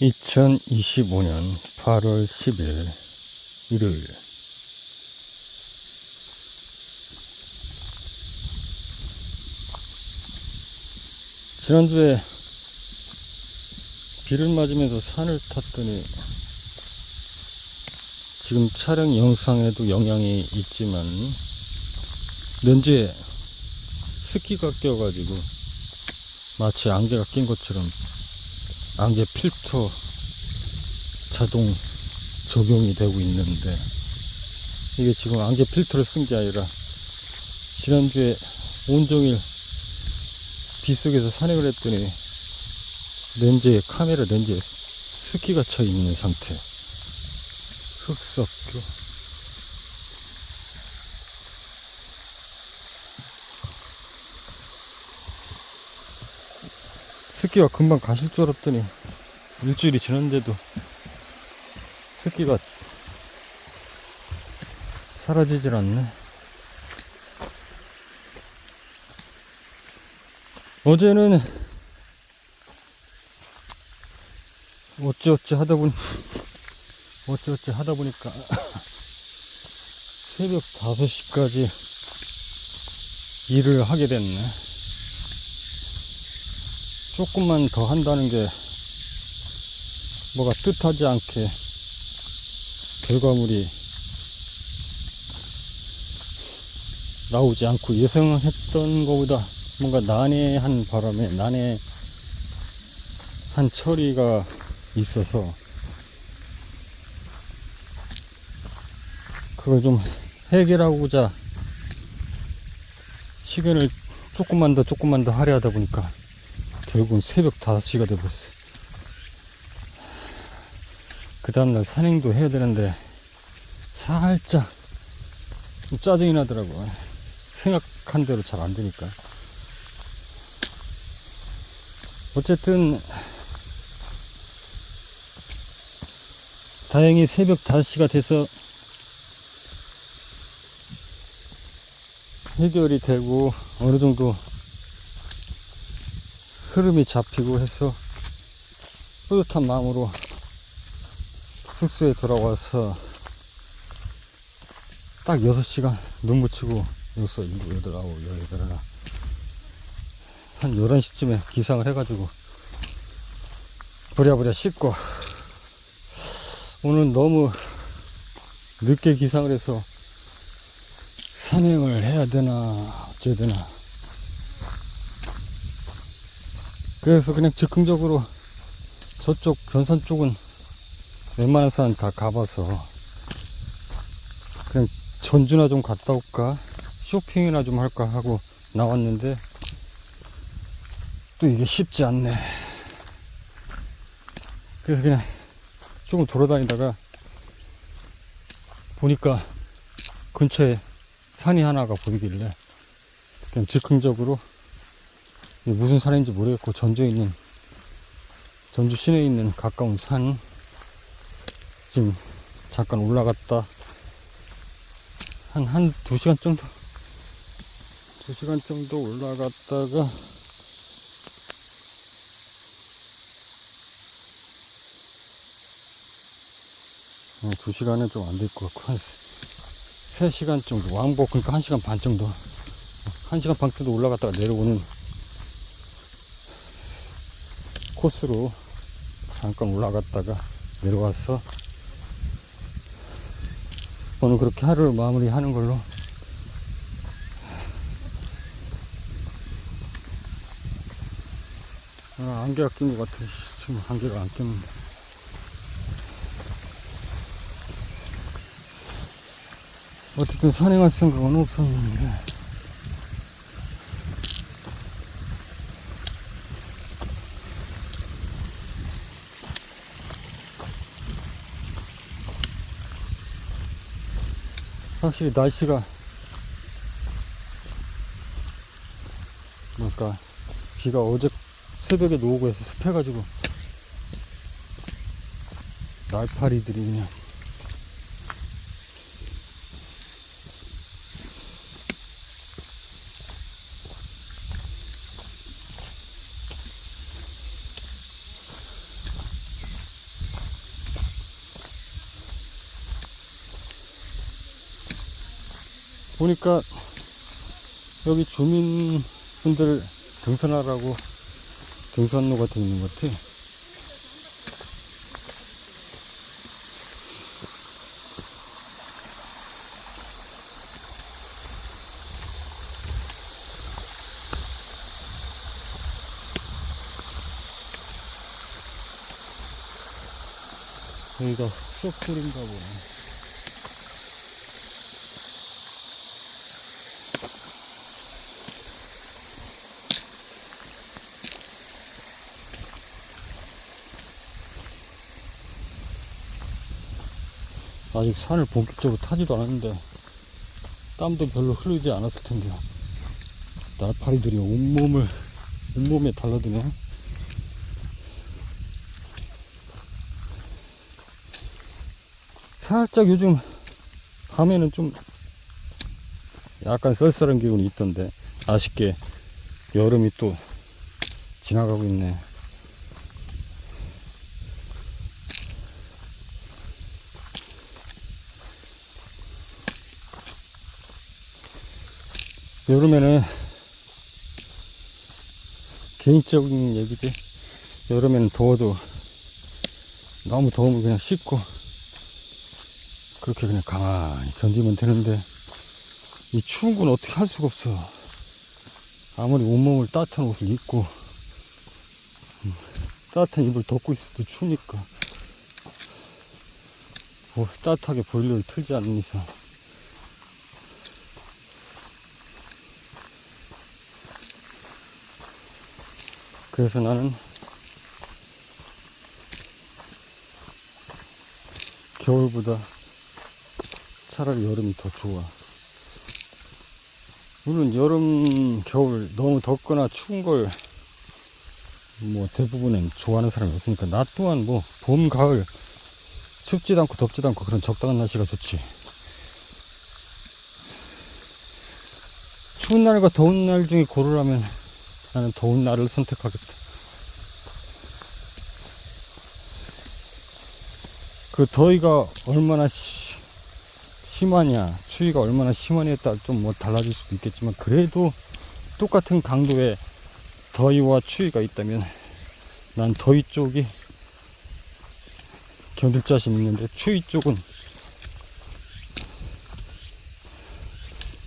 2025년 8월 10일 일요일. 지난주에 비를 맞으면서 산을 탔더니 지금 촬영 영상에도 영향이 있지만 렌즈에 습기가 껴가지고 마치 안개가 낀 것처럼 안개 필터 자동 적용이 되고 있는데, 이게 지금 안개 필터를 쓴 게 아니라 지난주에 온종일 빗속에서 산행을 했더니 렌즈에, 카메라 렌즈에 습기가 차 있는 상태. 흑석교. 습기가 금방 가실 줄 알았더니 일주일이 지났는데도 습기가 사라지질 않네. 어제는 어찌어찌 하다 보니까 새벽 5시까지 일을 하게 됐네. 조금만 더 한다는 게 뭐가 뜻하지 않게 결과물이 나오지 않고 예상했던 것보다 뭔가 난해한 바람에 난해한 처리가 있어서 그걸 좀 해결하고자 시간을 조금만 더 할애하다 보니까 결국은 새벽 5시가 돼버렸어. 그 다음날 산행도 해야 되는데 살짝 좀 짜증이 나더라고. 생각한 대로 잘 안 되니까. 어쨌든 다행히 새벽 5시가 돼서 해결이 되고 어느 정도 흐름이 잡히고 해서 뿌듯한 마음으로 숙소에 돌아와서 딱 6시간 눈 붙이고 6, 7, 8, 9, 10, 11, 한 11시쯤에 기상을 해가지고 부랴부랴 씻고, 오늘 너무 늦게 기상을 해서 산행을 해야 되나 어째야 되나, 그래서 그냥 즉흥적으로 저쪽 변산 쪽은 웬만한 산 다 가봐서 그냥 전주나 좀 갔다 올까, 쇼핑이나 좀 할까 하고 나왔는데 또 이게 쉽지 않네. 그래서 그냥 조금 돌아다니다가 보니까 근처에 산이 하나가 보이길래 그냥 즉흥적으로, 무슨 산인지 모르겠고 전주 시내에 있는 가까운 산 지금 잠깐 올라갔다 한 2시간 정도 올라갔다가 네, 2시간은 좀 안 될 것 같고 한 3시간 정도 왕복, 그러니까 1시간 반 정도 올라갔다가 내려오는 코스로 잠깐 올라갔다가 내려와서 오늘 그렇게 하루를 마무리하는 걸로. 안개가 낀 것 같아. 지금 안개가 안 꼈는데. 어쨌든 산행할 생각은 없었는데 확실히 날씨가 뭐랄까, 비가 어제 새벽에 오고 해서 습해가지고 날파리들이 그냥 보니까 여기 주민분들 등산하라고 등산로가 되어 있는 것 같아. 여기가 숲풀인가 보네. 아직 산을 본격적으로 타지도 않았는데 땀도 별로 흐르지 않았을 텐데요. 날파리들이 온몸에 달라드네. 살짝 요즘 밤에는 좀 약간 쌀쌀한 기분이 있던데 아쉽게 여름이 또 지나가고 있네. 여름에는 개인적인 얘기지. 여름에는 더워도 너무 더우면 그냥 씻고 그렇게 그냥 가만히 견디면 되는데 이 추운 건 어떻게 할 수가 없어. 아무리 온몸을 따뜻한 옷을 입고 따뜻한 이불 덮고 있어도 추우니까 뭐 따뜻하게 보일러를 틀지 않는 이상 그래서 나는 겨울보다 차라리 여름이 더 좋아. 물론 여름, 겨울 너무 덥거나 추운 걸 뭐 대부분은 좋아하는 사람이 없으니까 나 또한 뭐 봄, 가을 춥지도 않고 덥지도 않고 그런 적당한 날씨가 좋지. 추운 날과 더운 날 중에 고르라면 나는 더운 날을 선택하겠다. 그 더위가 얼마나 심하냐, 추위가 얼마나 심하냐에 따라 좀 뭐 달라질 수도 있겠지만 그래도 똑같은 강도의 더위와 추위가 있다면 난 더위 쪽이 견딜 자신 있는데 추위 쪽은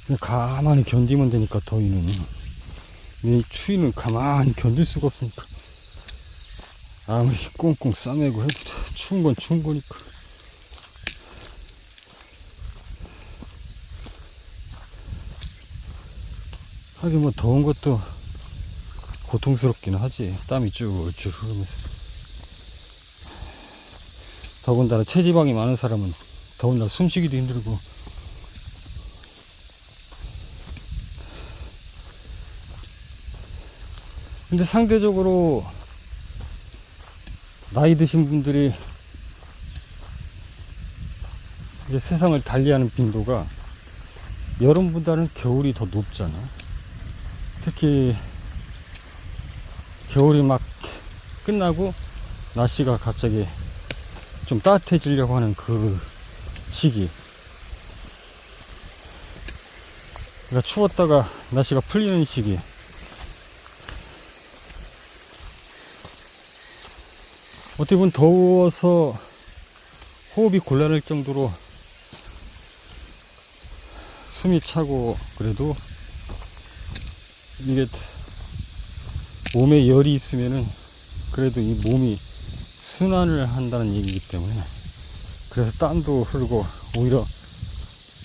그냥 가만히 견디면 되니까 더위는 이 추위는 가만히 견딜 수가 없으니까 아무리 꽁꽁 싸매고 해도 추운 건 추운 거니까. 하긴 뭐 더운 것도 고통스럽긴 하지. 땀이 쭉쭉 흐르면서. 더군다나 체지방이 많은 사람은 더운 날 숨쉬기도 힘들고. 근데 상대적으로 나이 드신 분들이 이제 세상을 달리하는 빈도가 여름보다는 겨울이 더 높잖아. 특히 겨울이 막 끝나고 날씨가 갑자기 좀 따뜻해지려고 하는 그 시기. 그러니까 추웠다가 날씨가 풀리는 시기. 어떻게 보면 더워서 호흡이 곤란할 정도로 숨이 차고 그래도 이게 몸에 열이 있으면은 그래도 이 몸이 순환을 한다는 얘기이기 때문에 그래서 땀도 흐르고 오히려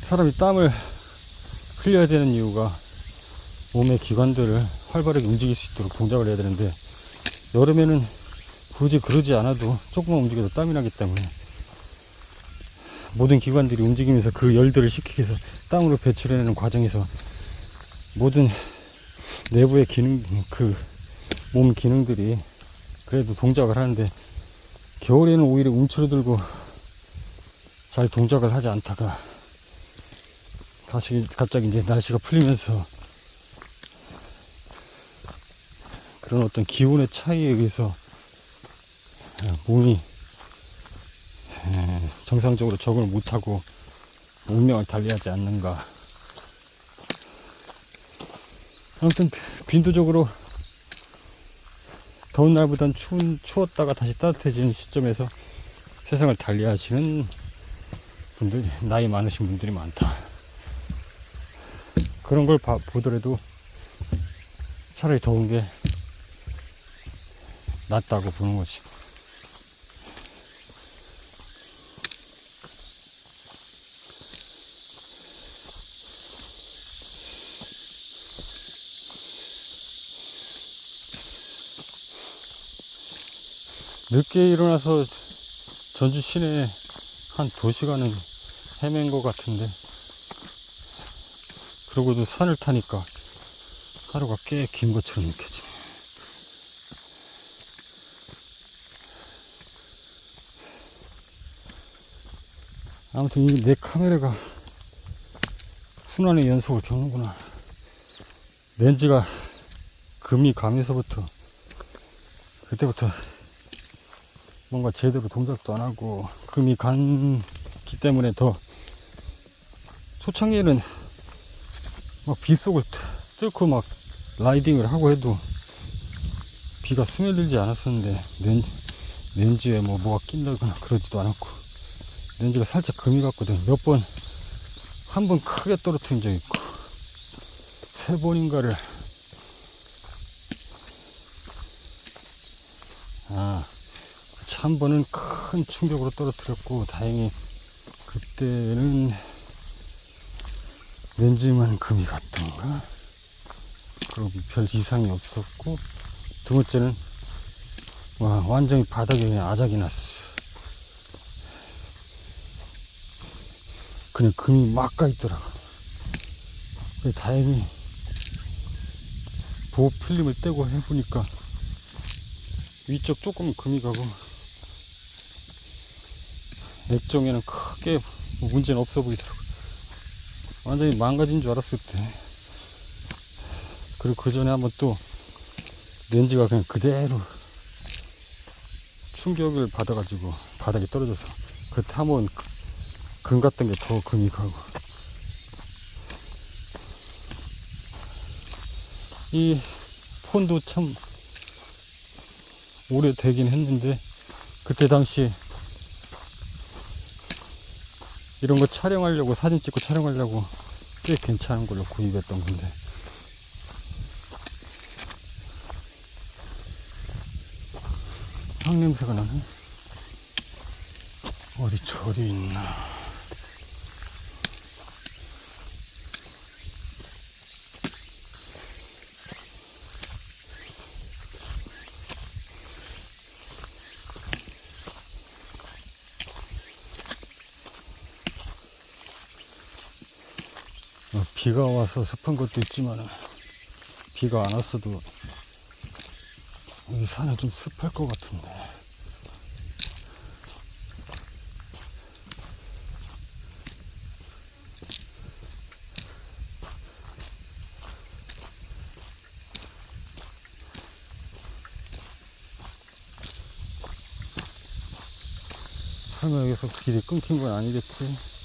사람이 땀을 흘려야 되는 이유가 몸의 기관들을 활발하게 움직일 수 있도록 동작을 해야 되는데 여름에는 굳이 그러지 않아도 조금만 움직여도 땀이 나기 때문에 모든 기관들이 움직이면서 그 열들을 식히기 위해서 땀으로 배출해내는 과정에서 모든 내부의 기능, 그 몸 기능들이 그래도 동작을 하는데 겨울에는 오히려 움츠러들고 잘 동작을 하지 않다가 다시 갑자기 이제 날씨가 풀리면서 그런 어떤 기온의 차이에 의해서 몸이 정상적으로 적응을 못하고 운명을 달리하지 않는가 아무튼 빈도적으로 더운 날보단 추웠다가 다시 따뜻해지는 시점에서 세상을 달리하시는 분들, 나이 많으신 분들이 많다. 그런 걸 보더라도 차라리 더운 게 낫다고 보는 거지. 늦게 일어나서 전주 시내 한 2시간은 헤맨 것 같은데, 그러고도 산을 타니까 하루가 꽤 긴 것처럼 느껴지네. 아무튼 내 카메라가 순환의 연속을 겪는구나. 렌즈가 금이 가면서부터, 그때부터 뭔가 제대로 동작도 안 하고, 금이 갔기 때문에 더 초창기에는 막 빗속을 뚫고 막 라이딩을 하고 해도 비가 스며들지 않았었는데, 렌즈에 뭐가 낀다거나 그러지도 않았고, 렌즈가 살짝 금이 갔거든. 한 번 크게 떨어뜨린 적 있고, 3번인가를, 한 번은 큰 충격으로 떨어뜨렸고, 다행히 그때는 렌즈만 금이 갔던가, 그리고 별 이상이 없었고, 2번째는 완전히 바닥에 그냥 아작이 났어. 그냥 금이 막 가 있더라고. 다행히 보호 필름을 떼고 해보니까 위쪽 조금 금이 가고, 액정에는 크게 문제는 없어 보이더라고. 완전히 망가진 줄 알았을 때. 그리고 그 전에 한번 또 렌즈가 그냥 그대로 충격을 받아가지고 바닥에 떨어져서, 그때 한번 금 같던 게 더 금이 가고. 이 폰도 참 오래 되긴 했는데, 그때 당시에 이런 거 촬영하려고, 사진 찍고 촬영하려고 꽤 괜찮은 걸로 구입했던 건데, 향 냄새가 나네. 어디 절이 있나. 비가 와서 습한 것도 있지만, 비가 안 왔어도 이 산에 좀 습할 것 같은데. 설마 여기서 길이 끊긴 건 아니겠지?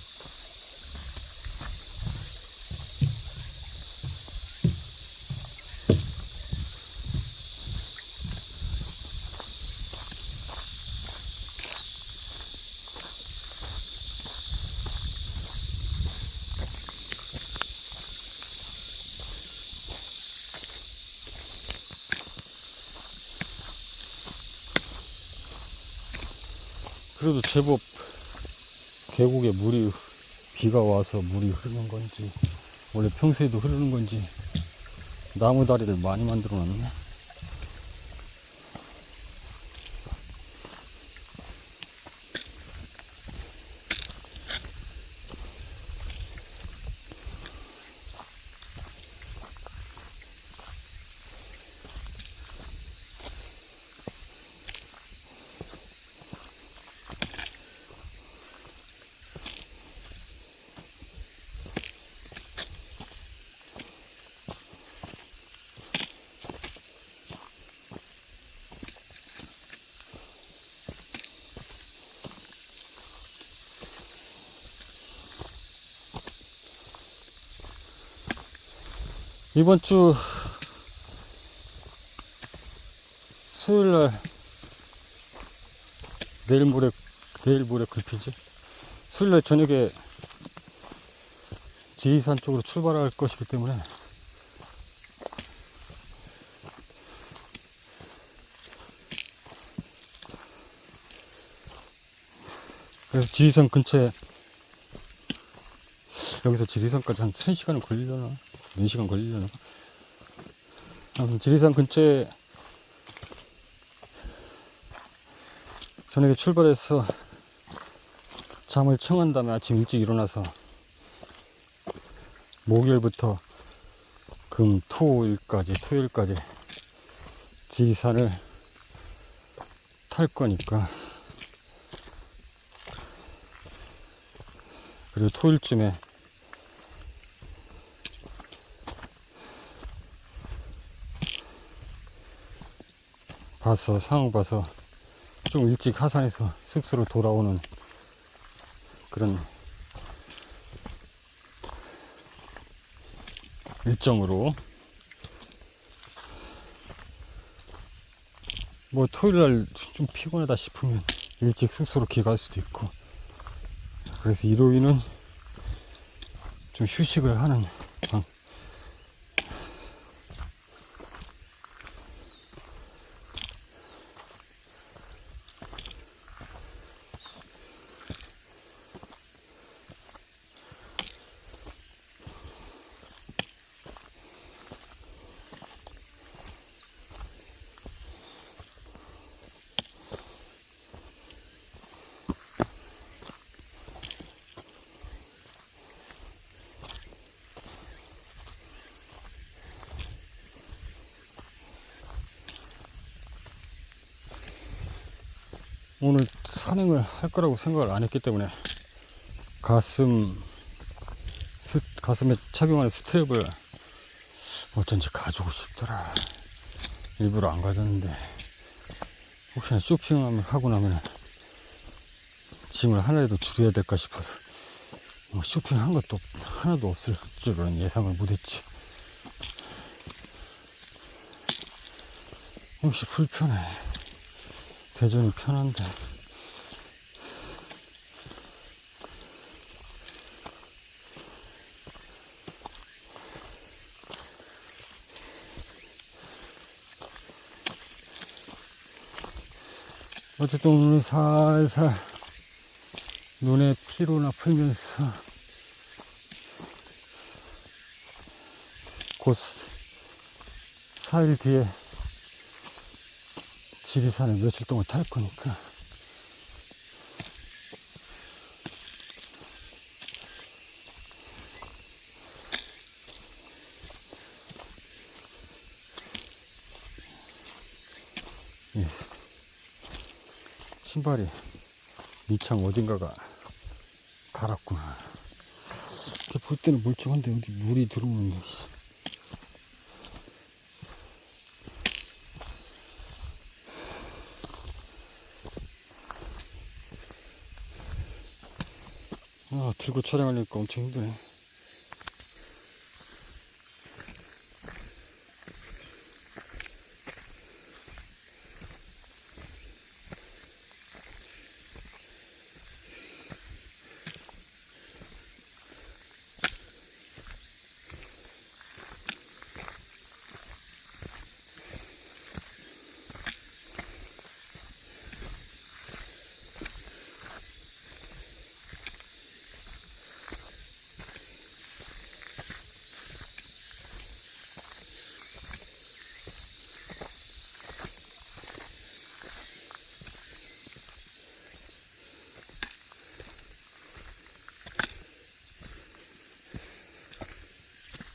그래도 제법 계곡에 비가 와서 물이 흐르는 건지, 원래 평소에도 흐르는 건지, 나무 다리를 많이 만들어 놨네. 이번 주 수요일날 내일 모레 글피지. 수요일날 저녁에 지리산 쪽으로 출발할 것이기 때문에 그래서 지리산 근처에, 여기서 지리산까지 한 3시간은 걸리려나? 4시간 걸리려나? 아무튼 지리산 근처에 저녁에 출발해서 잠을 청한 다음에 아침 일찍 일어나서 목요일부터 토요일까지 지리산을 탈 거니까, 그리고 토요일쯤에 상황 봐서 좀 일찍 하산해서 숙소로 돌아오는 그런 일정으로, 뭐 토요일날 좀 피곤하다 싶으면 일찍 숙소로 귀가할 수도 있고, 그래서 일요일은 좀 휴식을 하는 오늘 산행을 할 거라고 생각을 안 했기 때문에 가슴에 착용하는 스트랩을 어쩐지 가지고 싶더라. 일부러 안 가졌는데 혹시나 쇼핑하고 나면 짐을 하나라도 줄여야 될까 싶어서 쇼핑한 것도 하나도 없을 줄은 예상을 못했지. 역시 불편해. 대전이 편한데. 어쨌든 오늘 살살 눈에 피로나 풀면서 곧 4일 뒤에 지리산을 며칠 동안 탈 거니까 신발이 밑창 어딘가가 갈았구나. 이렇게 볼 때는 멀쩡한데 어디 물이 들어오는 게. 들고 촬영하니까 엄청 힘드네.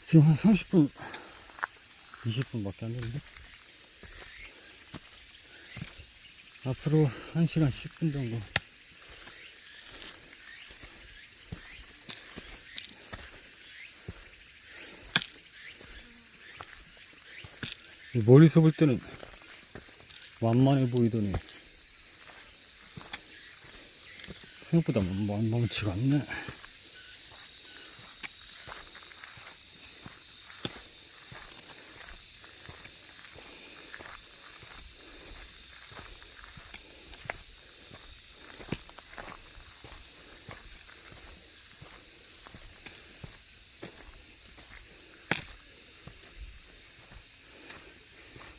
지금 한 30분, 20분밖에 안 되는데? 앞으로 1시간 10분 정도. 멀리서 볼 때는 완만해 보이더니 생각보다 만만치가 않네.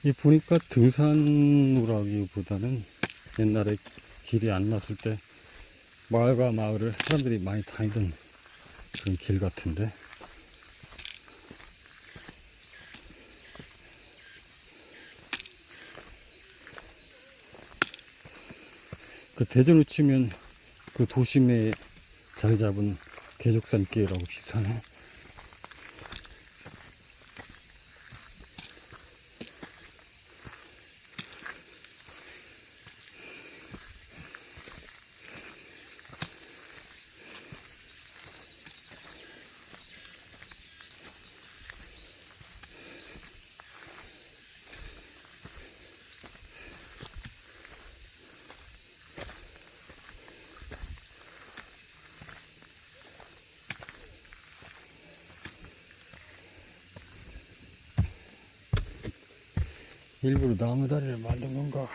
이 보니까 등산로라기보다는 옛날에 길이 안 났을 때 마을과 마을을 사람들이 많이 다니던 그런 길 같은데, 그 대전으로 치면 그 도심에 자리 잡은 계족산길하고 비슷하네. 일부러 나무 다리를 만든 건가?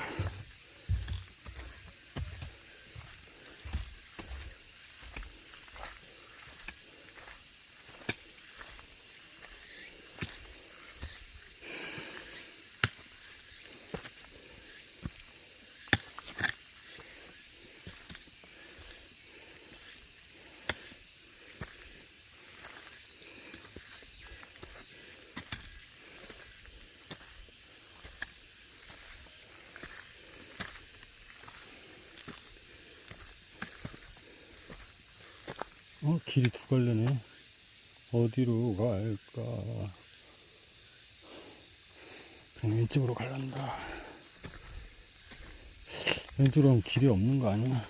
길이 두 갈래네. 어디로 갈까? 그냥 왼쪽으로 갈란다. 왼쪽으로 하면 길이 없는 거 아니야?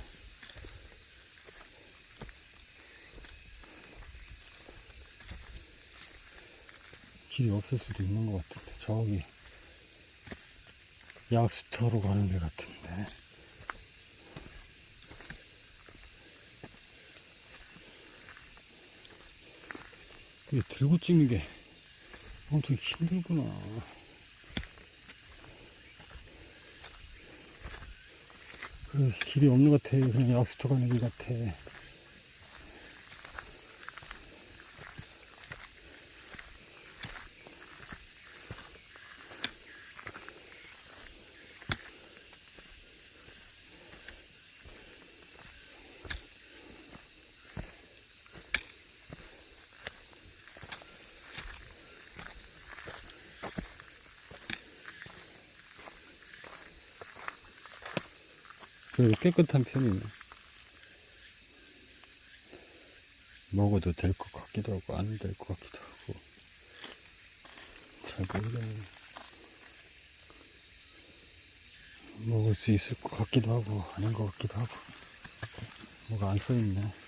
길이 없을 수도 있는 것 같은데. 저기 약수터로 가는 데 같은데. 이게 들고 찍는 게 엄청 힘들구나. 길이 없는 것 같아. 그냥 약수터 가는 길 같아. 그래도 깨끗한 편이네. 먹어도 될 것 같기도 하고 안 될 것 같기도 하고 잘 모르겠네. 먹을 수 있을 것 같기도 하고 아닌 것 같기도 하고. 뭐가 안 써있네.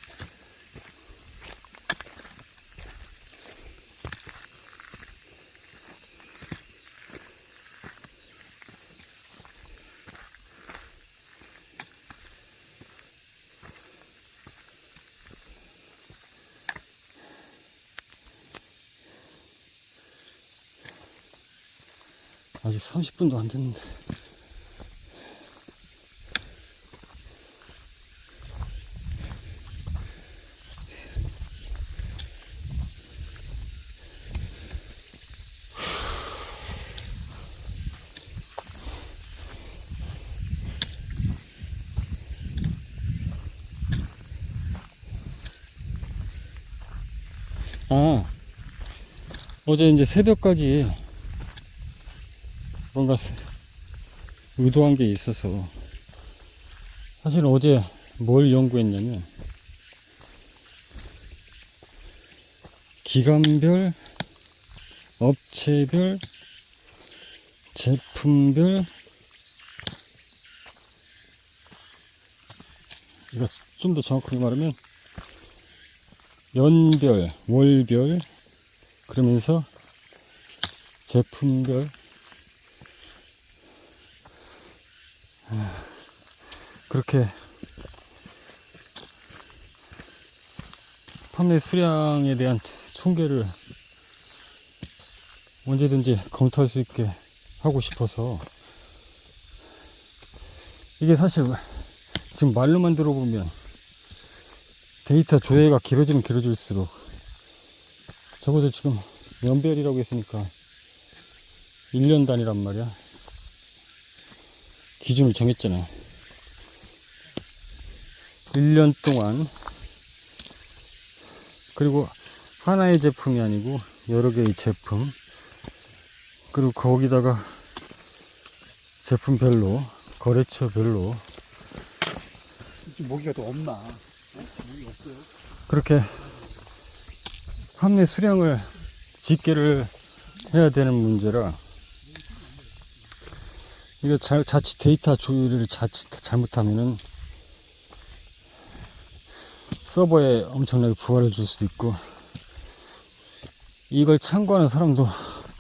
아직 30분도 안 됐는데. 어제 이제 새벽까지 뭔가 의도한 게 있어서, 사실 어제 뭘 연구했냐면 기관별, 업체별, 제품별, 이거 좀 더 정확하게 말하면 연별, 월별, 그러면서 제품별, 그렇게 판매 수량에 대한 통계를 언제든지 검토할 수 있게 하고 싶어서. 이게 사실 지금 말로만 들어보면 데이터 조회가 길어지면 길어질수록, 적어도 지금 연별이라고 했으니까 1년 단위란 말이야. 기준을 정했잖아요. 1년 동안. 그리고 하나의 제품이 아니고 여러 개의 제품, 그리고 거기다가 제품별로, 거래처별로 모기가 더 없나? 모기 없어요? 그렇게 판매 수량을 집계를 해야 되는 문제라, 이거 자칫 데이터 조율을 잘못하면은 서버에 엄청나게 부하를 줄 수도 있고, 이걸 참고하는 사람도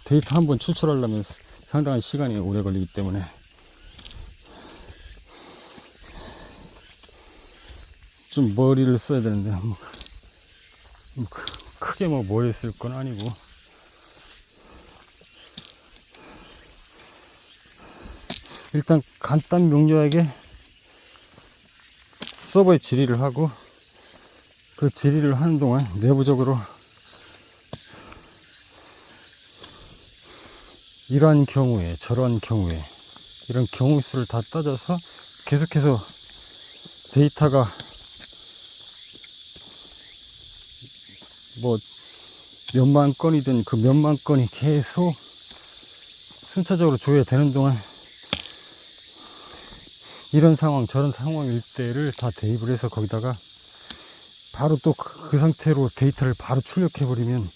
데이터 한번 추출하려면 상당한 시간이 오래 걸리기 때문에 좀 머리를 써야 되는데, 크게 머리 쓸 건 아니고, 일단 간단 명료하게 서버에 질의를 하고, 그 질의를 하는 동안 내부적으로 이러한 경우에 저러한 경우에 이런 경우 수를 다 따져서 계속해서 데이터가 뭐 몇만 건이든 그 몇만 건이 계속 순차적으로 조회가 되는 동안 이런 상황 저런 상황일 때를 다 대입을 해서 거기다가 바로 또 그 상태로 데이터를 바로 출력해 버리면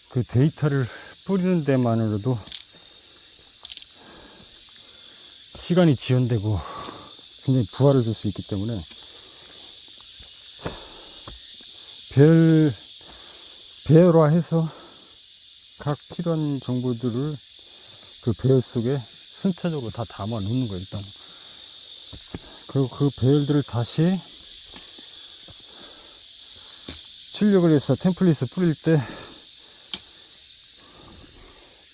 그 데이터를 뿌리는 데만으로도 시간이 지연되고 굉장히 부하를 줄 수 있기 때문에 배열화해서 각 필요한 정보들을 그 배열 속에 순차적으로 다 담아 놓는 거예요, 일단. 그리고 그 배열들을 다시 출력을 해서 템플릿을 뿌릴 때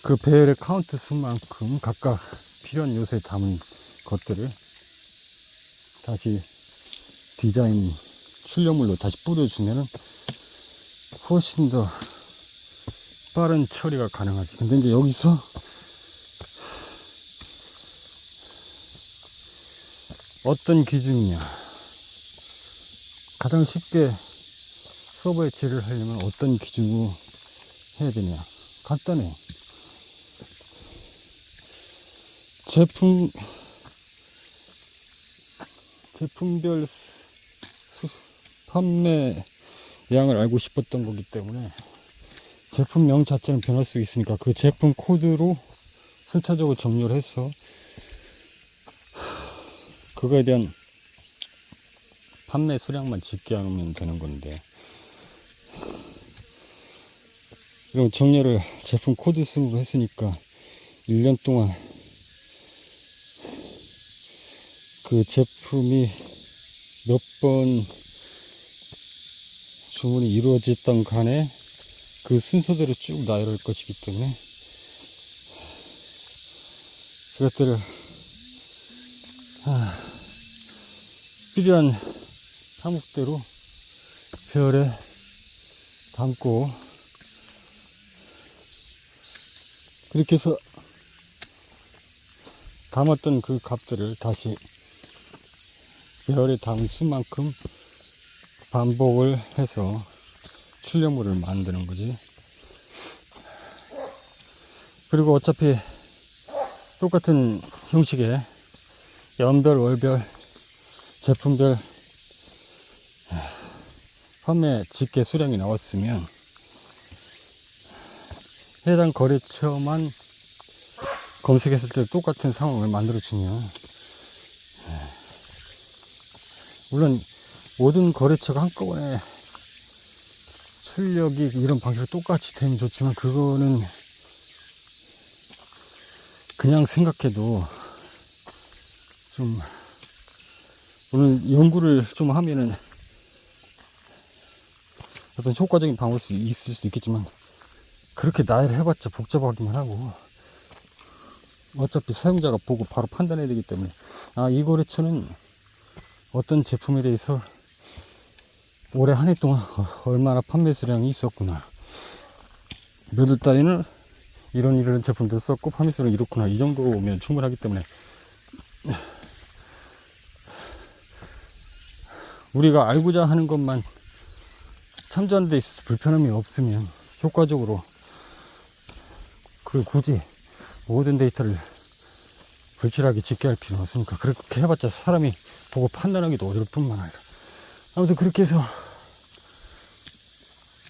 그 배열의 카운트 수만큼 각각 필요한 요소에 담은 것들을 다시 디자인 출력물로 다시 뿌려주면은 훨씬 더 빠른 처리가 가능하지. 근데 이제 여기서 어떤 기준이냐, 가장 쉽게 서버에 질을 하려면 어떤 기준으로 해야 되냐, 간단해. 제품별 판매량을 알고 싶었던 거기 때문에 제품명 자체는 변할 수 있으니까 그 제품 코드로 순차적으로 정렬을 해서 그거에 대한 판매 수량만 집계하면 되는 건데, 이런 정렬을 제품 코드 수로 했으니까 1년 동안 그 제품이 몇 번 주문이 이루어졌던 간에 그 순서대로 쭉 나열할 것이기 때문에 그것들을 필요한 항목대로 배열에 담고, 그렇게 해서 담았던 그 값들을 다시 배열에 담은 수만큼 반복을 해서 출력물을 만드는 거지. 그리고 어차피 똑같은 형식의 연별, 월별, 제품별 판매 집계 수량이 나왔으면 해당 거래처만 검색했을 때 똑같은 상황을 만들어주면, 물론 모든 거래처가 한꺼번에 출력이 이런 방식으로 똑같이 되면 좋지만, 그거는 그냥 생각해도 좀, 물론 연구를 좀 하면은 어떤 효과적인 방법이 있을 수 있겠지만, 그렇게 나열을 해봤자 복잡하기만 하고, 어차피 사용자가 보고 바로 판단해야 되기 때문에, 아, 이 거래처는 어떤 제품에 대해서 올해 한 해 동안 얼마나 판매 수량이 있었구나, 몇 월 달에는 이런 제품들 썼고 판매 수량이 이렇구나, 이 정도면 충분하기 때문에 우리가 알고자 하는 것만 참조하는 데 있어서 불편함이 없으면 효과적으로 그 굳이 모든 데이터를 불필요하게 집계 할 필요는 없으니까 그렇게 해봤자 사람이 보고 판단하기도 어려울 뿐만 아니라 아무튼 그렇게 해서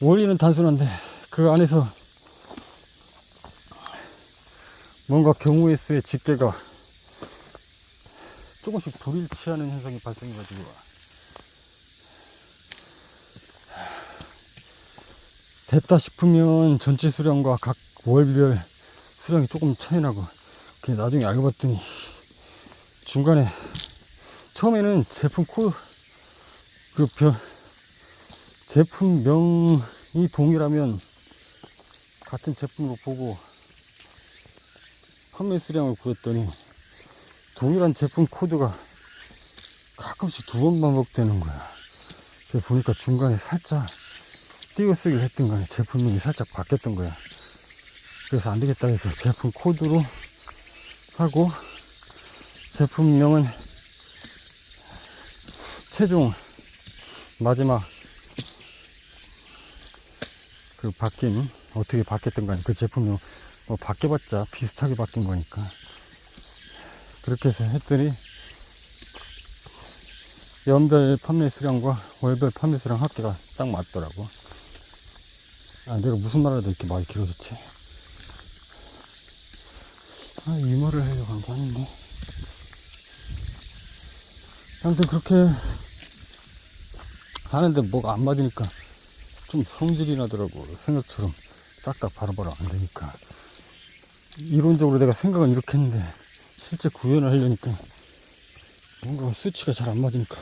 원리는 단순한데 그 안에서 뭔가 경우의 수의 집계가 조금씩 불일치하는 현상이 발생해가지고 됐다 싶으면 전체 수량과 각 월별 수량이 조금 차이나고 나중에 알고 봤더니 중간에 처음에는 제품 제품명이 동일하면 같은 제품으로 보고 판매 수량을 구했더니 동일한 제품 코드가 가끔씩 2번 반복되는 거야. 그래서 보니까 중간에 살짝 띄어쓰기를 했던 거야. 제품명이 살짝 바뀌었던 거야. 그래서 안 되겠다 해서 제품 코드로 하고 제품명은 최종 마지막 그 어떻게 바뀌었던 거니 그 제품명 뭐 바뀌어봤자 비슷하게 바뀐 거니까 그렇게 해서 했더니 연별 판매 수량과 월별 판매 수량 합계가 딱 맞더라고. 내가 무슨 말을 하다 이렇게 말이 길어졌지? 이 말을 하려고 한 게 아닌데. 아무튼 그렇게 하는데 뭐가 안 맞으니까 좀 성질이 나더라고. 생각처럼 딱딱 바로바로 안 되니까. 이론적으로 내가 생각은 이렇게 했는데 실제 구현을 하려니까 뭔가 수치가 잘 안 맞으니까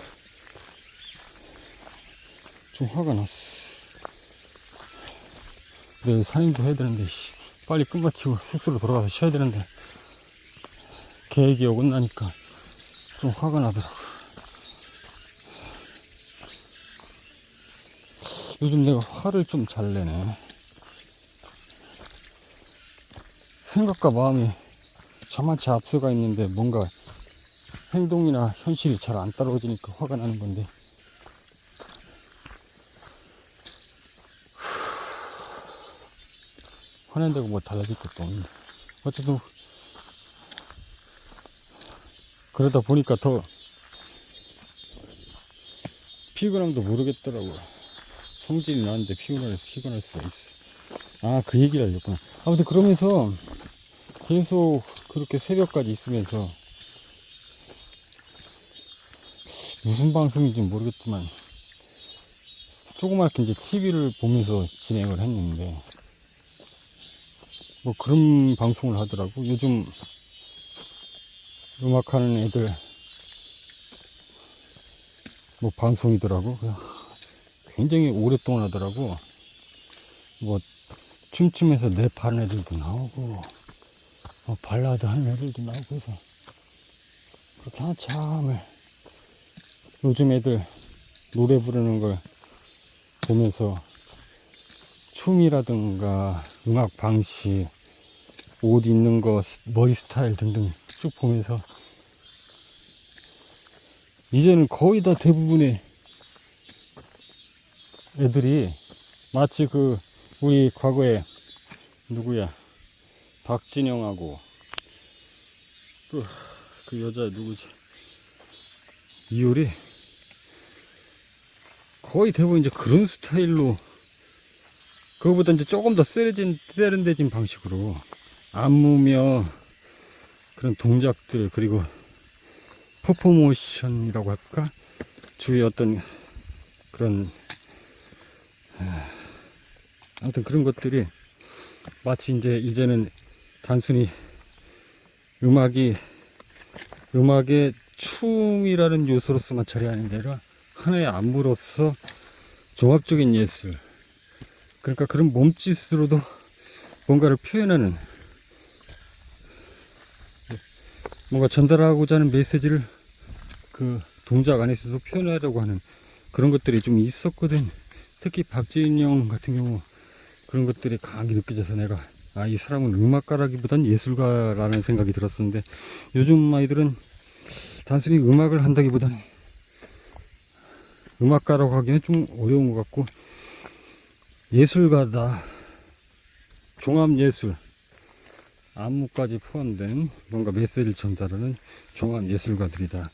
좀 화가 났어. 내일 산행도 해야 되는데 빨리 끝마치고 숙소로 돌아가서 쉬어야 되는데 계획이 어긋나니까 좀 화가 나더라고. 요즘 내가 화를 좀 잘 내네. 생각과 마음이 저만치 앞서가 있는데 뭔가 행동이나 현실이 잘 안 따라오지니까 화가 나는 건데 화낸다고 뭐 달라질 것도 없는데 어쨌든 그러다 보니까 더 피곤함도 모르겠더라고. 성질이 나는데 피곤할 수가 있어. 그 얘기를 하려구나. 아무튼 그러면서 계속 그렇게 새벽까지 있으면서 무슨 방송인지 모르겠지만 조그맣게 이제 TV를 보면서 진행을 했는데 뭐 그런 방송을 하더라고. 요즘 음악하는 애들 뭐 방송이더라고. 굉장히 오랫동안 하더라고. 뭐 춤추면서 랩하는 애들도 나오고 발라드 하는 애들도 나오고 해서 그렇게 한참을 요즘 애들 노래 부르는 걸 보면서 춤이라든가 음악 방식, 옷 입는 거, 머리 스타일 등등 쭉 보면서 이제는 거의 다 대부분의 애들이 마치 우리 과거에 누구야 박진영하고 그 여자 누구지 이효리 거의 대부분 이제 그런 스타일로 그거보다 이제 조금 더 세련되진 방식으로 안무며 그런 동작들 그리고 퍼포모션이라고 할까 주위에 어떤 그런 아무튼 그런 것들이 마치 이제는 단순히 음악의 춤이라는 요소로서만 처리하는 게 아니라 하나의 안무로서 종합적인 예술, 그러니까 그런 몸짓으로도 뭔가를 표현하는, 뭔가 전달하고자 하는 메시지를 그 동작 안에서도 표현하려고 하는 그런 것들이 좀 있었거든. 특히 박진영 같은 경우 그런 것들이 강하게 느껴져서 내가 이 사람은 음악가라기보단 예술가라는 생각이 들었었는데, 요즘 아이들은 단순히 음악을 한다기보다는 음악가라고 하기는 좀 어려운 것 같고 예술가다. 종합예술, 안무까지 포함된 뭔가 메시지를 전달하는 종합예술가들이다.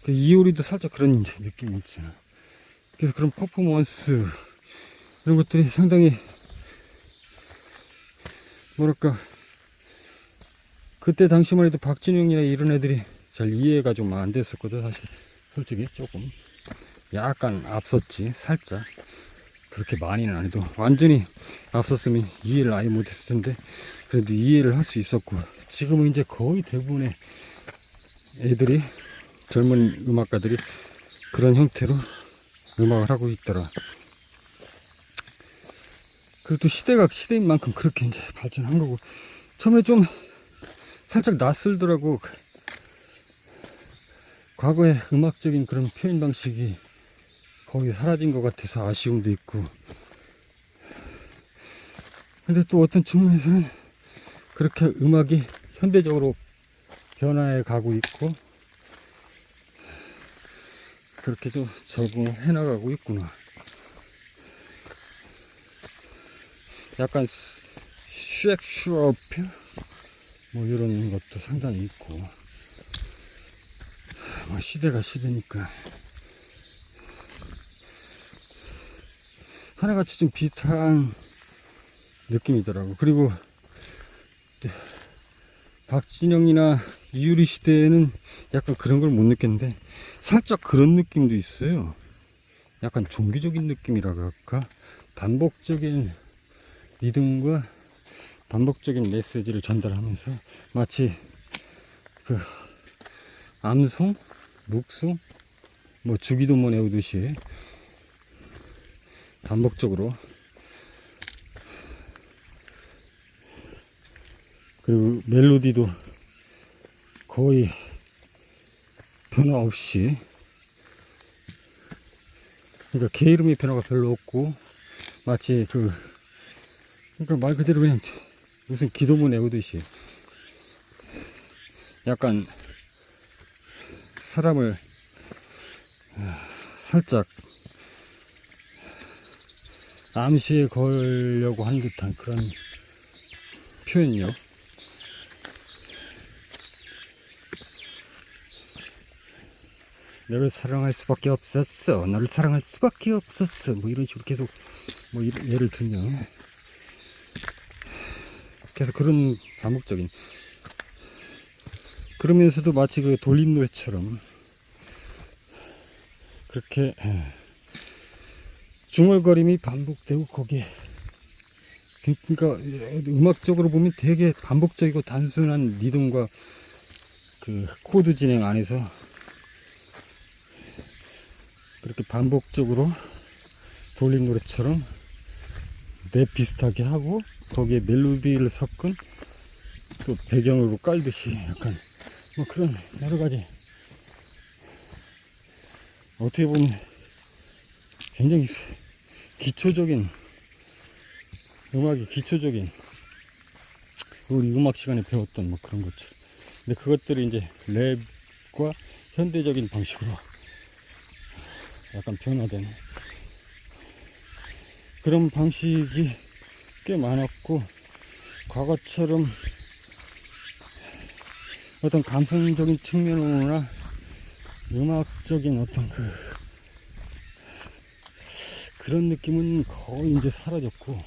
이효리도 살짝 그런 이제 느낌이 있잖아. 그래서 그런 퍼포먼스 이런 것들이 상당히 뭐랄까 그때 당시만 해도 박진영이나 이런 애들이 잘 이해가 좀 안 됐었거든. 사실 솔직히 조금 약간 앞섰지. 살짝 그렇게 많이는 안 해도 완전히 앞섰으면 이해를 아예 못했을 텐데 그래도 이해를 할 수 있었고, 지금은 이제 거의 대부분의 애들이, 젊은 음악가들이 그런 형태로 음악을 하고 있더라. 그래도 시대가 시대인 만큼 그렇게 이제 발전한 거고, 처음에 좀 살짝 낯설더라고. 과거의 음악적인 그런 표현 방식이 거의 사라진 것 같아서 아쉬움도 있고, 근데 또 어떤 측면에서는 그렇게 음악이 현대적으로 변화해 가고 있고 그렇게 좀 적응을 해 나가고 있구나. 약간 쉑슈어표 뭐 이런 것도 상당히 있고, 뭐 시대가 시대니까 하나같이 좀 비슷한 느낌이더라고. 그리고 박진영이나 이유리 시대에는 약간 그런 걸 못 느꼈는데 살짝 그런 느낌도 있어요. 약간 종교적인 느낌이라고 할까? 반복적인 리듬과 반복적인 메시지를 전달하면서 마치 그 암송, 묵송, 뭐 주기도문 외우듯이 반복적으로, 그리고 멜로디도 거의 변화 없이, 그러니까 게으름의 변화가 별로 없고 마치 그러니까 말 그대로 그냥 무슨 기도문 외우듯이 약간 사람을 살짝 암시에 걸려고 한 듯한 그런 표현력. 너를 사랑할 수밖에 없었어. 너를 사랑할 수밖에 없었어. 뭐 이런 식으로 계속 뭐 예를 들면 계속 그런 반복적인, 그러면서도 마치 그 돌림노래처럼 그렇게 중얼거림이 반복되고, 거기에 그러니까 음악적으로 보면 되게 반복적이고 단순한 리듬과 그 코드 진행 안에서 그렇게 반복적으로 돌림 노래처럼 랩 비슷하게 하고 거기에 멜로디를 섞은 또 배경으로 깔듯이 약간 뭐 그런 여러 가지, 어떻게 보면 굉장히 기초적인 음악이, 기초적인 우리 음악 시간에 배웠던 뭐 그런 것들. 근데 그것들이 이제 랩과 현대적인 방식으로 약간 변화된 그런 방식이 꽤 많았고, 과거처럼 어떤 감성적인 측면으로나 음악적인 어떤 그런 느낌은 거의 이제 사라졌고,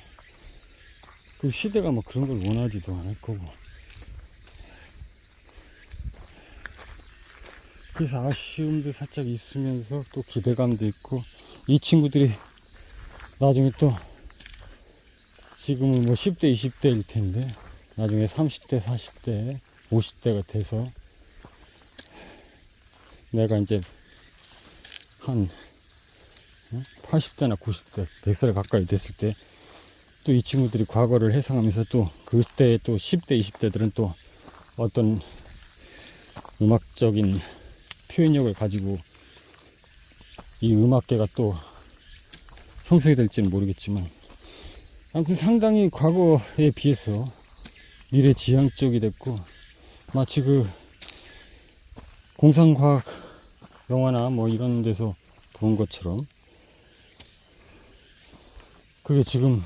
그 시대가 뭐 그런 걸 원하지도 않을 거고, 그래서 아쉬움도 살짝 있으면서 또 기대감도 있고, 이 친구들이 나중에 또 지금은 뭐 10대 20대일 텐데 나중에 30대 40대 50대가 돼서 내가 이제 한 80대나 90대 100살 가까이 됐을 때 또 이 친구들이 과거를 회상하면서 또 그때 또 10대 20대들은 또 어떤 음악적인 표현력을 가지고 이 음악계가 또 형성이 될지는 모르겠지만, 아무튼 상당히 과거에 비해서 미래지향적이 됐고, 마치 그 공상과학 영화나 뭐 이런 데서 본 것처럼 그게 지금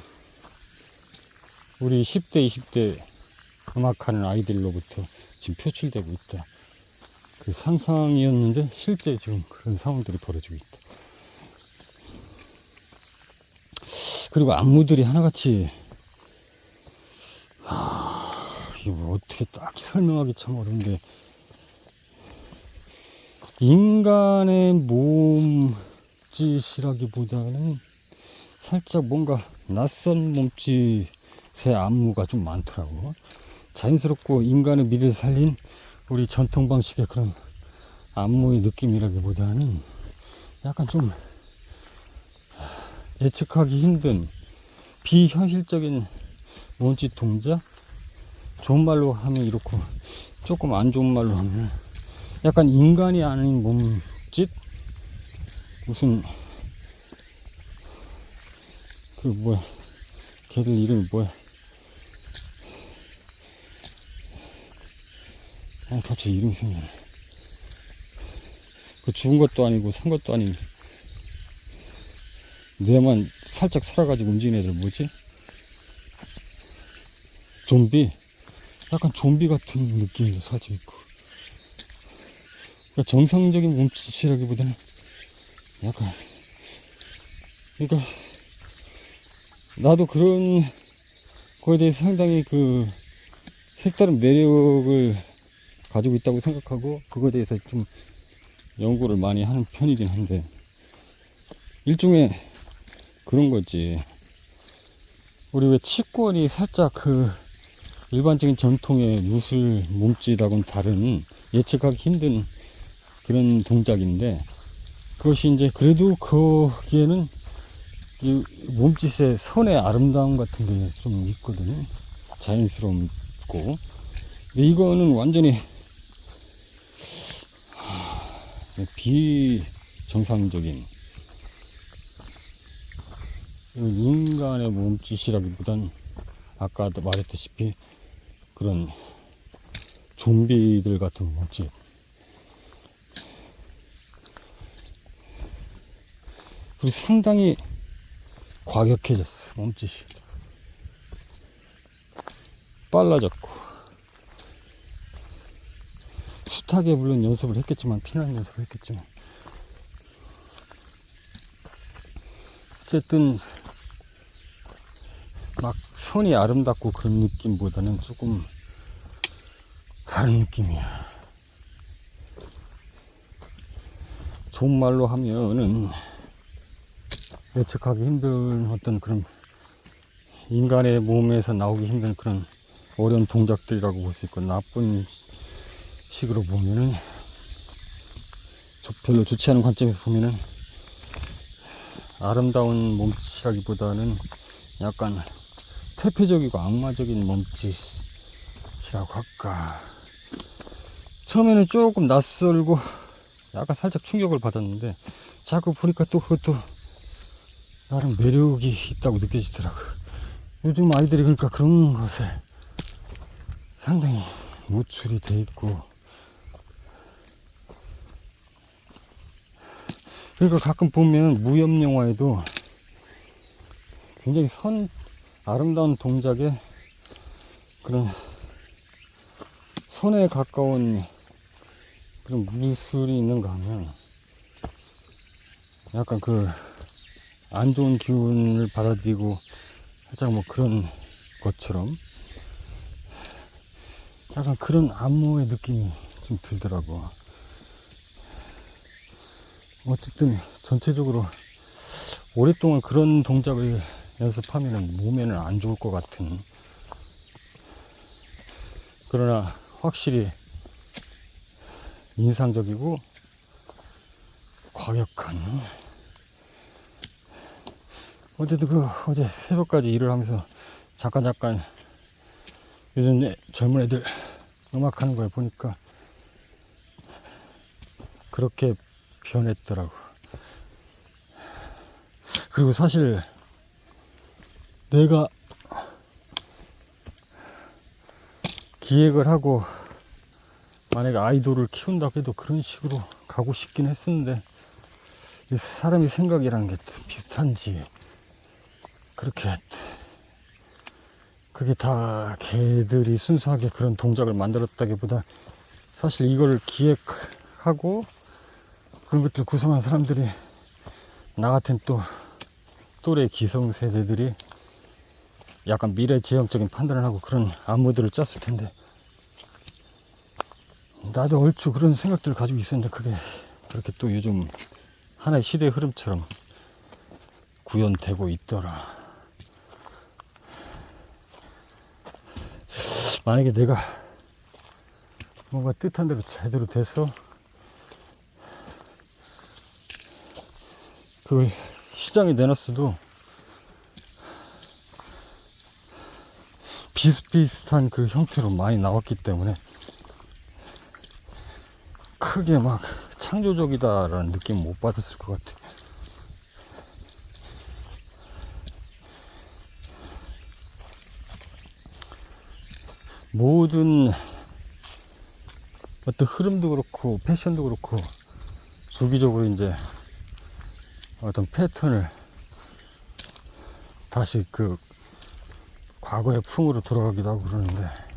우리 10대, 20대 음악하는 아이들로부터 지금 표출되고 있다. 그 상상이었는데 실제 지금 그런 상황들이 벌어지고 있다. 그리고 안무들이 하나같이 이거 뭐 어떻게 딱히 설명하기 참 어려운데, 인간의 몸짓이라기보다는 살짝 뭔가 낯선 몸짓의 안무가 좀 많더라고. 자연스럽고 인간의 미를 살린 우리 전통 방식의 그런 안무의 느낌이라기보다는 약간 좀 예측하기 힘든 비현실적인 몸짓 동작? 좋은 말로 하면 이렇고 조금 안 좋은 말로 하면 약간 인간이 아닌 몸짓? 무슨 그 뭐야, 걔들 이름이 뭐야, 갑자기 이름이 생각나. 그 죽은 것도 아니고 산 것도 아닌 뇌만 살짝 살아가지고 움직이는 애들 뭐지? 좀비? 약간 좀비 같은 느낌도 살짝 있고. 그러니까 정상적인 몸짓이라기보다는 약간, 그러니까 나도 그런 거에 대해서 상당히 그 색다른 매력을 가지고 있다고 생각하고 그거에 대해서 좀 연구를 많이 하는 편이긴 한데, 일종의 그런 거지. 우리 왜 치권이 살짝 그 일반적인 전통의 무술 몸짓하고는 다른 예측하기 힘든 그런 동작인데, 그것이 이제 그래도 거기에는 이 몸짓의 선의 아름다움 같은 게 좀 있거든요. 자연스럽고. 근데 이거는 완전히 비정상적인 인간의 몸짓이라기보단 아까도 말했다시피 그런 좀비들 같은 몸짓. 그리고 상당히 과격해졌어. 몸짓이 빨라졌고, 숱하게 물론 연습을 했겠지만, 피난 연습을 했겠지만, 어쨌든 막 선이 아름답고 그런 느낌보다는 조금 다른 느낌이야. 좋은 말로 하면은 예측하기 힘든 어떤 그런 인간의 몸에서 나오기 힘든 그런 어려운 동작들이라고 볼 수 있고, 나쁜 식으로 보면은, 별로 좋지 않은 관점에서 보면은 아름다운 몸짓이라기보다는 약간 퇴폐적이고 악마적인 몸짓이라고 할까. 처음에는 조금 낯설고 약간 살짝 충격을 받았는데, 자꾸 보니까 또 그것도 나름 매력이 있다고 느껴지더라고. 요즘 아이들이 그러니까 그런 것에 상당히 노출이 돼 있고, 그러니까 가끔 보면 무협 영화에도 굉장히 아름다운 동작에 그런 선에 가까운 그런 무술이 있는가 하면 약간 그 안 좋은 기운을 받아들이고 살짝 뭐 그런 것처럼 약간 그런 안무의 느낌이 좀 들더라고. 어쨌든 전체적으로 오랫동안 그런 동작을 연습하면 몸에는 안 좋을 것 같은, 그러나 확실히 인상적이고 과격한, 어제도 어제 새벽까지 일을 하면서 잠깐 요즘 젊은 애들 음악하는 걸 보니까 그렇게 변했더라고. 그리고 사실 내가 기획을 하고 만약에 아이돌을 키운다고 해도 그런 식으로 가고 싶긴 했었는데, 이 사람이 생각이라는 게 비슷한지, 그게 다 걔들이 순수하게 그런 동작을 만들었다기보다, 사실 이걸 기획하고 그런 것들 구성한 사람들이, 나 같은 또 또래 기성세대들이 약간 미래지향적인 판단을 하고 그런 안무들을 짰을 텐데, 나도 얼추 그런 생각들을 가지고 있었는데 그게 그렇게 또 요즘 하나의 시대의 흐름처럼 구현되고 있더라. 만약에 내가 뭔가 뜻한 대로 제대로 돼서 그걸 시장에 내놨어도 비슷비슷한 그 형태로 많이 나왔기 때문에 크게 막 창조적이다라는 느낌 못 받았을 것 같아. 모든 어떤 흐름도 그렇고 패션도 그렇고 주기적으로 이제 어떤 패턴을 다시 그 과거의 풍으로 돌아가기도 하고 그러는데,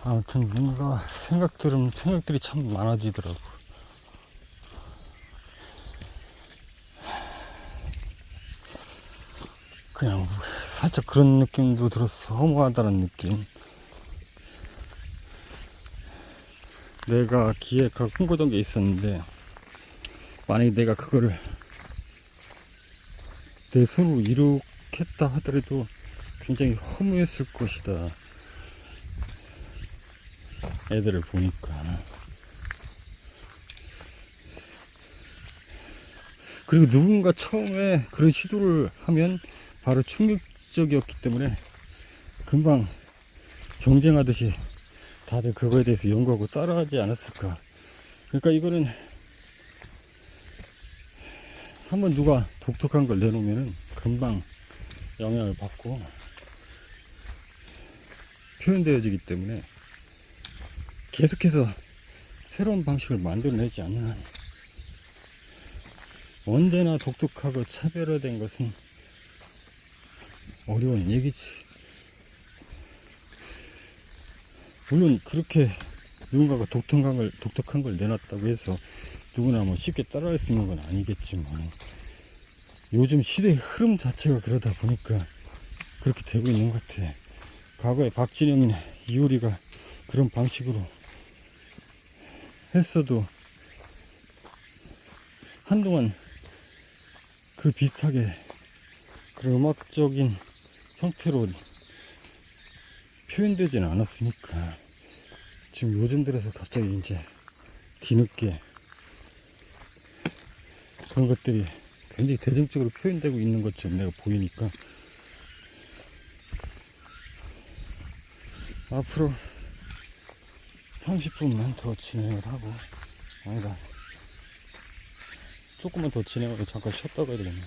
아무튼 뭔가 생각들이 참 많아지더라고. 그냥 살짝 그런 느낌도 들어서 허무하다는 느낌. 내가 기획하고 꿈꾸던 게 있었는데, 만약에 내가 그거를 내 손으로 이룩했다 하더라도 굉장히 허무했을 것이다. 애들을 보니까. 그리고 누군가 처음에 그런 시도를 하면 바로 충격적이었기 때문에 금방 경쟁하듯이 다들 그거에 대해서 연구하고 따라하지 않았을까. 그러니까 이거는 한번 누가 독특한 걸 내놓으면은 금방 영향을 받고 표현되어지기 때문에 계속해서 새로운 방식을 만들어내지 않는 한 언제나 독특하고 차별화된 것은 어려운 얘기지. 물론 그렇게 누군가가 독특한 걸 내놨다고 해서 누구나 뭐 쉽게 따라할 수 있는 건 아니겠지만, 요즘 시대의 흐름 자체가 그러다 보니까 그렇게 되고 있는 것 같아. 과거에 박진영이나 이효리가 그런 방식으로 했어도 한동안 그 비슷하게 그런 음악적인 형태로 표현되지는 않았으니까, 지금 요즘 들어서 갑자기 이제 뒤늦게 그런 것들이 굉장히 대중적으로 표현되고 있는 것처럼 내가 보이니까, 앞으로 30분만 더 진행을 하고, 아니다, 조금만 더 진행하고 잠깐 쉬었다 가야 되겠네.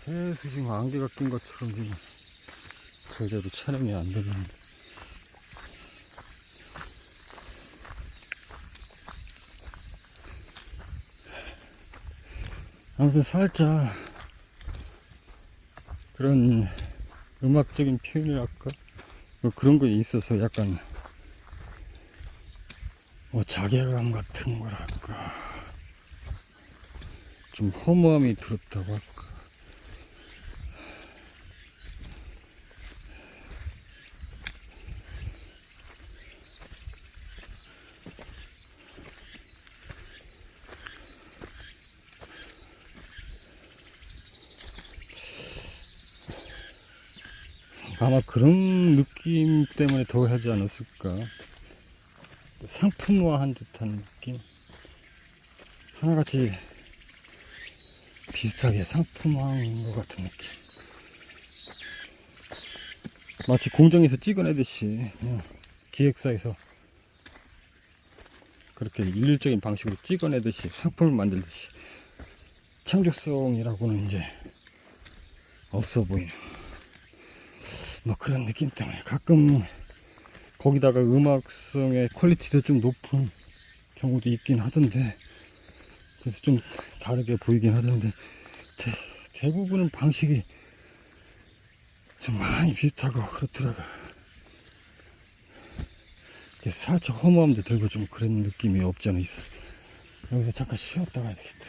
계속 지금 안개가 낀 것처럼 지금 제대로 촬영이 안 되는데. 아무튼 살짝 그런 음악적인 표현이랄까? 뭐 그런 거에 있어서 약간 뭐 자괴감 같은 거랄까? 좀 허무함이 들었다고 할까? 아마 그런 느낌 때문에 더 하지 않았을까? 상품화한 듯한 느낌? 하나같이 비슷하게 상품화한 것 같은 느낌. 마치 공장에서 찍어내듯이, 기획사에서 그렇게 일률적인 방식으로 찍어내듯이, 상품을 만들듯이 창조성이라고는 이제 없어 보이는 뭐 그런 느낌 때문에 가끔 거기다가 음악성의 퀄리티도 좀 높은 경우도 있긴 하던데, 그래서 좀 다르게 보이긴 하던데 대부분은 방식이 좀 많이 비슷하고 그렇더라고. 살짝 허무함도 들고 좀 그런 느낌이 없지 않아 있어. 여기서 잠깐 쉬었다 가야 되겠다.